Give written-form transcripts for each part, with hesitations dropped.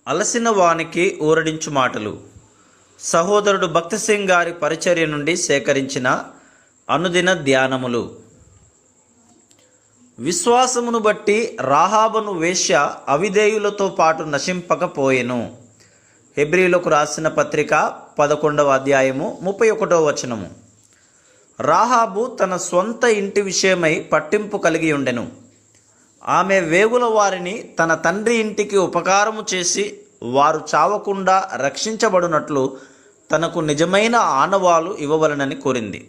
అలసిన వానికి ఊరడించు మాటలు. సహోదరుడు భక్తి సింగ్ గారి పరిచర్య నుండి సేకరించిన అనుదిన ధ్యానములు. విశ్వాసమును బట్టి రాహాబును వేశ్య అవిధేయులతో పాటు నశింపకపోయెను. హెబ్రీలకు రాసిన పత్రిక 11వ అధ్యాయము 31వ వచనము. రాహాబు తన స్వంత ఇంటి విషయమై పట్టింపు కలిగి ఉండెను. ఆమె వేగుల వారిని తన తండ్రి ఇంటికి ఉపకారము చేసి వారు చావకుండా రక్షించబడినట్లు తనకు నిజమైన ఆనవాలు ఇవ్వవలనని కోరింది.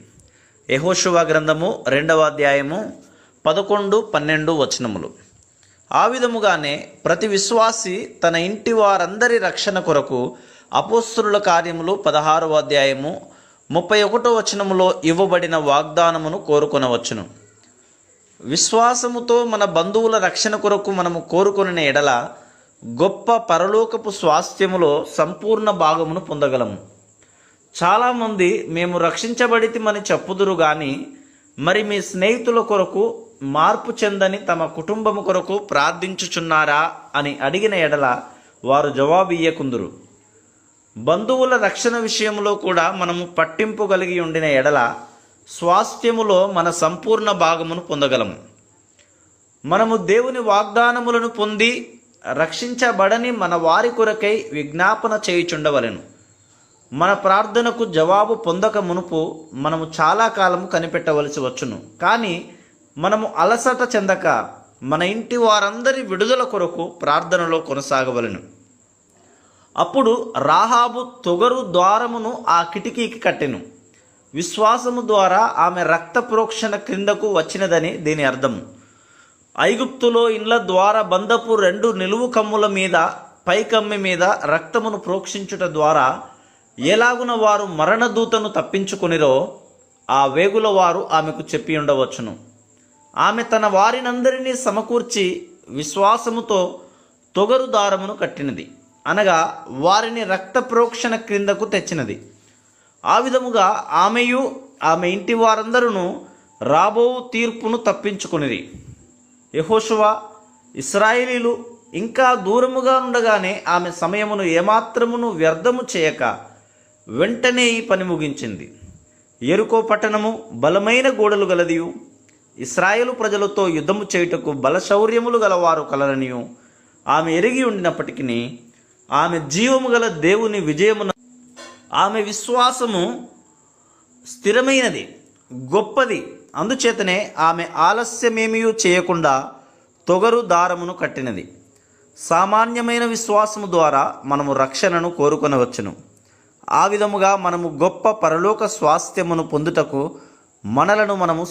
యెహోషువ గ్రంథము 2వ అధ్యాయము 11-12 వచనములు. ఆ విధముగానే ప్రతి విశ్వాసి తన ఇంటి వారందరి రక్షణ కొరకు అపోస్తలుల కార్యములు 16వ అధ్యాయము 31వ వచనములో ఇవ్వబడిన వాగ్దానమును కోరుకొనవచ్చును. విశ్వాసముతో మన బంధువుల రక్షణ కొరకు మనము కోరుకొనిన ఎడల గొప్ప పరలోకపు స్వాస్థ్యములో సంపూర్ణ భాగమును పొందగలము. చాలామంది మేము రక్షించబడితిమని చెప్పుదురు గాని మరి మీ స్నేహితుల కొరకు మార్పు చెందని తమ కుటుంబము కొరకు ప్రార్థించుచున్నారా అని అడిగిన ఎడల వారు జవాబు ఇయ్యకుందురు. బంధువుల రక్షణ విషయంలో కూడా మనము పట్టింపు కలిగి ఉండిన ఎడల స్వాస్థ్యములో మన సంపూర్ణ భాగమును పొందగలము. మనము దేవుని వాగ్దానములను పొంది రక్షించబడని మన వారి కొరకై విజ్ఞాపన చేయుచుండవలెను. మన ప్రార్థనకు జవాబు పొందక మునుపు మనము చాలా కాలము కనిపెట్టవలసి వచ్చును. కానీ మనము అలసట చెందక మన ఇంటి వారందరి విడుదల కొరకు ప్రార్థనలో కొనసాగవలెను. అప్పుడు రాహాబు తొగరు ద్వారమును ఆ కిటికీకి కట్టెను. విశ్వాసము ద్వారా ఆమె రక్త ప్రోక్షణ క్రిందకు వచ్చినదని దీని అర్థము. ఐగుప్తులో ఇండ్ల ద్వార బంధపు 2 నిలువు కమ్ముల మీద పైకమ్మి మీద రక్తమును ప్రోక్షించుట ద్వారా ఎలాగున వారు మరణదూతను తప్పించుకొనిరో ఆ వేగుల వారు ఆమెకు చెప్పి ఉండవచ్చును. ఆమె తన వారినందరినీ సమకూర్చి విశ్వాసముతో తొగరు దారమును కట్టినది, అనగా వారిని రక్త ప్రోక్షణ క్రిందకు తెచ్చినది. ఆ విధముగా ఆమెయు ఆమె ఇంటి వారందరూ రాబో తీర్పును తప్పించుకొనిరి. యెహోషువ ఇశ్రాయేలీలు ఇంకా దూరముగా ఉండగానే ఆమె సమయమును ఏమాత్రమును వ్యర్థము చేయక వెంటనే ఈ పని ముగించింది. యెరికో పట్టణము బలమైన గోడలు గలదియు, ఇశ్రాయేలు ప్రజలతో యుద్ధము చేయుటకు బలశౌర్యములు గలవారు కలరనియు ఆమె ఎరిగి ఉండినప్పటికీ ఆమె జీవము గల దేవుని విజయమున ఆమె విశ్వాసము స్థిరమైనది, గొప్పది. అందుచేతనే ఆమె ఆలస్యమేమీ చేయకుండా తొగరు దారమును కట్టినది. సామాన్యమైన విశ్వాసము ద్వారా మనము రక్షణను కోరుకొనవచ్చును. ఆ విధముగా మనము గొప్ప పరలోక స్వాస్థ్యమును పొందుటకు మనలను మనము